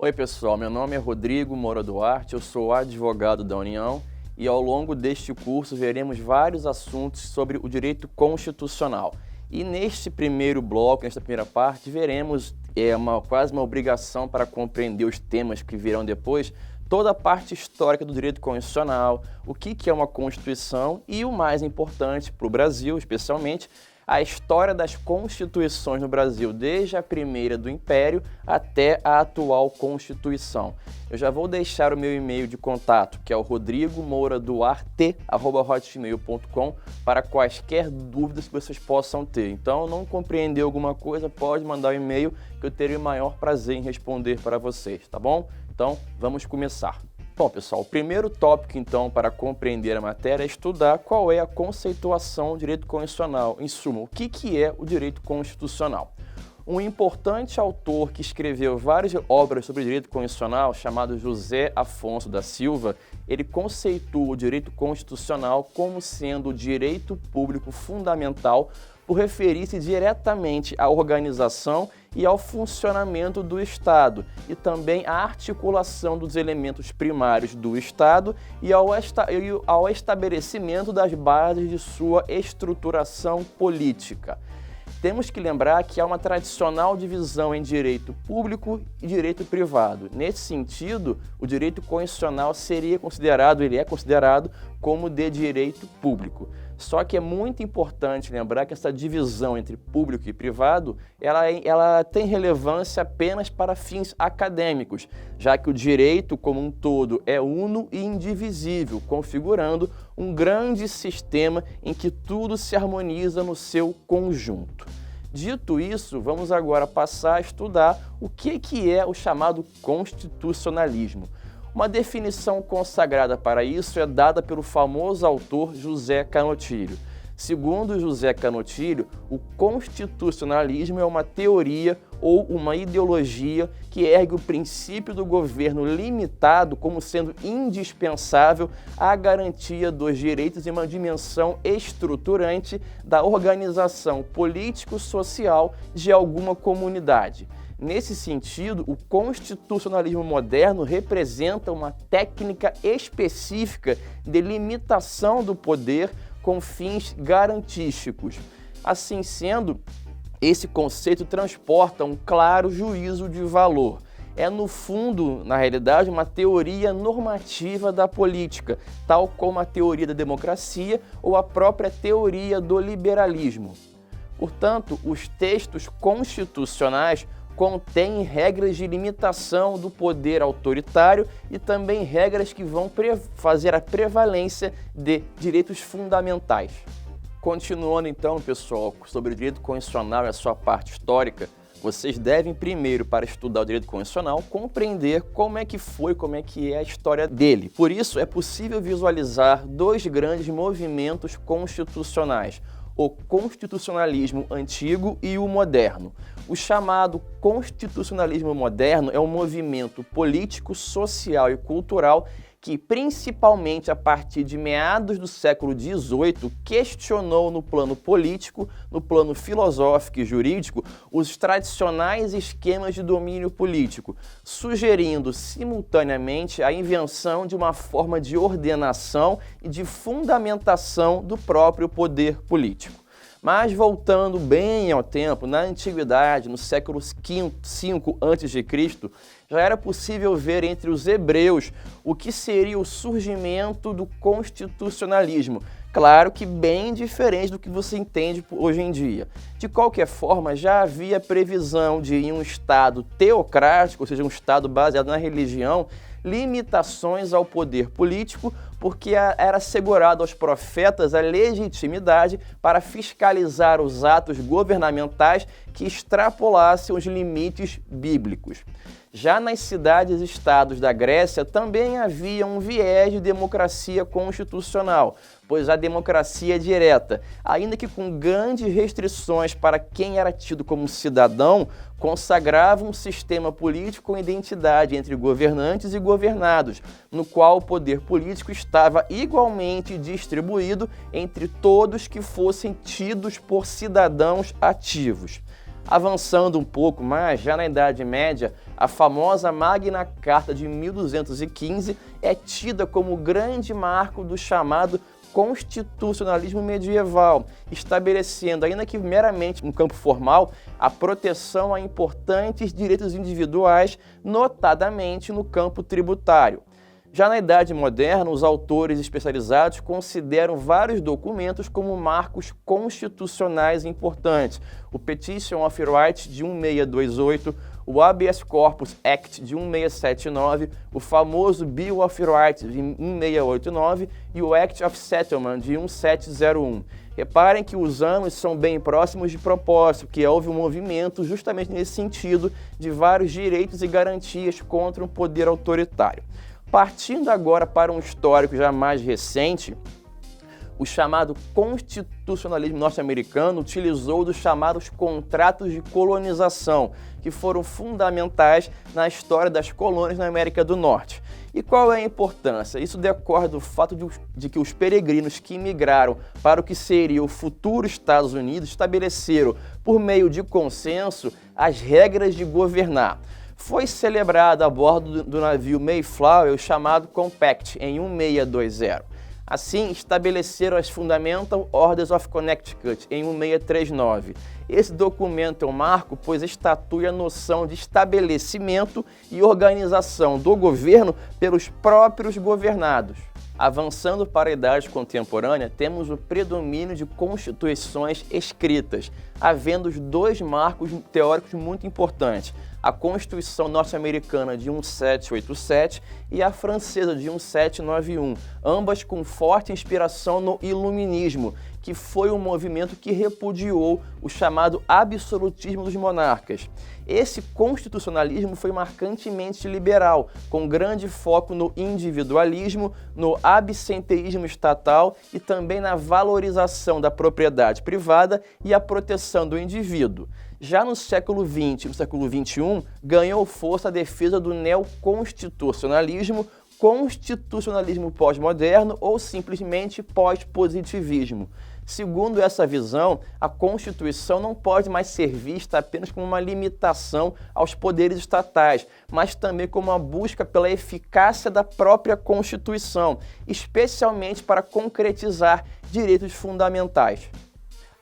Oi pessoal, meu nome é Rodrigo Moura Duarte, eu sou advogado da União e ao longo deste curso veremos vários assuntos sobre o direito constitucional. E neste primeiro bloco, nesta primeira parte, veremos quase uma obrigação para compreender os temas que virão depois, toda a parte histórica do direito constitucional, o que é uma Constituição e o mais importante para o Brasil, especialmente, a história das constituições no Brasil, desde a primeira do Império até a atual Constituição. Eu já vou deixar o meu e-mail de contato, que é o rodrigomouraduarte@hotmail.com, para quaisquer dúvidas que vocês possam ter. Então, não compreender alguma coisa, pode mandar um e-mail que eu terei o maior prazer em responder para vocês, tá bom? Então, vamos começar. Bom, pessoal, o primeiro tópico, então, para compreender a matéria é estudar qual é a conceituação do direito constitucional. Em suma, o que é o direito constitucional? Um importante autor que escreveu várias obras sobre direito constitucional, chamado José Afonso da Silva, ele conceitua o direito constitucional como sendo o direito público fundamental por referir-se diretamente à organização e ao funcionamento do Estado, e também à articulação dos elementos primários do Estado e ao estabelecimento das bases de sua estruturação política. Temos que lembrar que há uma tradicional divisão em direito público e direito privado. Nesse sentido, o direito constitucional ele é considerado como de direito público. Só que é muito importante lembrar que essa divisão entre público e privado, ela tem relevância apenas para fins acadêmicos, já que o direito como um todo é uno e indivisível, configurando um grande sistema em que tudo se harmoniza no seu conjunto. Dito isso, vamos agora passar a estudar o que é o chamado constitucionalismo. Uma definição consagrada para isso é dada pelo famoso autor José Canotilho. Segundo José Canotilho, o constitucionalismo é uma teoria ou uma ideologia que ergue o princípio do governo limitado como sendo indispensável à garantia dos direitos em uma dimensão estruturante da organização político-social de alguma comunidade. Nesse sentido, o constitucionalismo moderno representa uma técnica específica de limitação do poder com fins garantísticos. Assim sendo, esse conceito transporta um claro juízo de valor. É, no fundo, na realidade, uma teoria normativa da política, tal como a teoria da democracia ou a própria teoria do liberalismo. Portanto, os textos constitucionais contém regras de limitação do poder autoritário e também regras que vão fazer a prevalência de direitos fundamentais. Continuando então, pessoal, sobre o direito constitucional e a sua parte histórica, vocês devem primeiro, para estudar o direito constitucional, compreender como é que é a história dele. Por isso, é possível visualizar dois grandes movimentos constitucionais: o constitucionalismo antigo e o moderno. O chamado constitucionalismo moderno é um movimento político, social e cultural que, principalmente a partir de meados do século XVIII, questionou no plano político, no plano filosófico e jurídico, os tradicionais esquemas de domínio político, sugerindo simultaneamente a invenção de uma forma de ordenação e de fundamentação do próprio poder político. Mas voltando bem ao tempo, na Antiguidade, no século V a.C., já era possível ver entre os hebreus o que seria o surgimento do constitucionalismo. Claro que bem diferente do que você entende hoje em dia. De qualquer forma, já havia previsão de, em um Estado teocrático, ou seja, um Estado baseado na religião, limitações ao poder político, porque era assegurado aos profetas a legitimidade para fiscalizar os atos governamentais que extrapolassem os limites bíblicos. Já nas cidades-estados da Grécia também havia um viés de democracia constitucional, pois a democracia direta, ainda que com grandes restrições para quem era tido como cidadão, consagrava um sistema político com identidade entre governantes e governados, no qual o poder político estava igualmente distribuído entre todos que fossem tidos por cidadãos ativos. Avançando um pouco mais, já na Idade Média, a famosa Magna Carta de 1215 é tida como o grande marco do chamado constitucionalismo medieval, estabelecendo, ainda que meramente no campo formal, a proteção a importantes direitos individuais, notadamente no campo tributário. Já na Idade Moderna, os autores especializados consideram vários documentos como marcos constitucionais importantes. O Petition of Rights de 1628, o Habeas Corpus Act de 1679, o famoso Bill of Rights de 1689 e o Act of Settlement de 1701. Reparem que os anos são bem próximos de propósito, que houve um movimento justamente nesse sentido de vários direitos e garantias contra um poder autoritário. Partindo agora para um histórico já mais recente, o chamado constitucionalismo norte-americano utilizou dos chamados contratos de colonização, que foram fundamentais na história das colônias na América do Norte. E qual é a importância? Isso decorre do fato de que os peregrinos que migraram para o que seria o futuro Estados Unidos estabeleceram, por meio de consenso, as regras de governar. Foi celebrado a bordo do navio Mayflower o chamado Compact, em 1620. Assim, estabeleceram as Fundamental Orders of Connecticut, em 1639. Esse documento é um marco, pois estatui a noção de estabelecimento e organização do governo pelos próprios governados. Avançando para a idade contemporânea, temos o predomínio de constituições escritas, havendo dois marcos teóricos muito importantes: a Constituição norte-americana de 1787 e a francesa de 1791, ambas com forte inspiração no Iluminismo, que foi um movimento que repudiou o chamado absolutismo dos monarcas. Esse constitucionalismo foi marcantemente liberal, com grande foco no individualismo, no absenteísmo estatal e também na valorização da propriedade privada e a proteção do indivíduo. Já no século XX e no século XXI, ganhou força a defesa do neoconstitucionalismo, constitucionalismo pós-moderno ou simplesmente pós-positivismo. Segundo essa visão, a Constituição não pode mais ser vista apenas como uma limitação aos poderes estatais, mas também como uma busca pela eficácia da própria Constituição, especialmente para concretizar direitos fundamentais.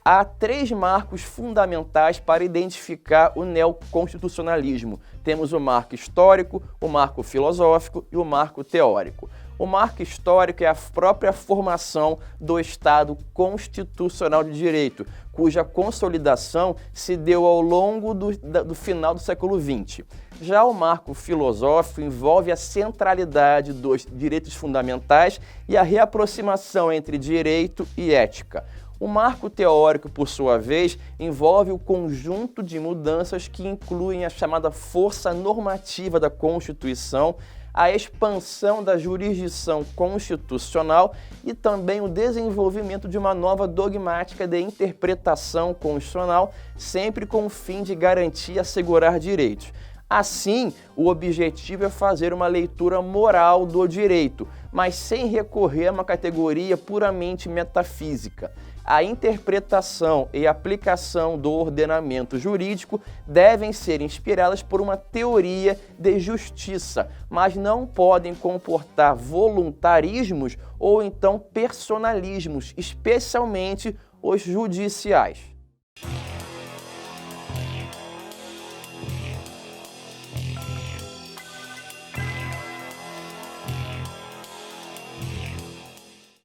Há três marcos fundamentais para identificar o neoconstitucionalismo. Temos o marco histórico, o marco filosófico e o marco teórico. O marco histórico é a própria formação do Estado constitucional de direito, cuja consolidação se deu ao longo do final do século XX. Já o marco filosófico envolve a centralidade dos direitos fundamentais e a reaproximação entre direito e ética. O marco teórico, por sua vez, envolve o conjunto de mudanças que incluem a chamada força normativa da Constituição, a expansão da jurisdição constitucional e também o desenvolvimento de uma nova dogmática de interpretação constitucional, sempre com o fim de garantir e assegurar direitos. Assim, o objetivo é fazer uma leitura moral do direito, mas sem recorrer a uma categoria puramente metafísica. A interpretação e aplicação do ordenamento jurídico devem ser inspiradas por uma teoria de justiça, mas não podem comportar voluntarismos ou então personalismos, especialmente os judiciais.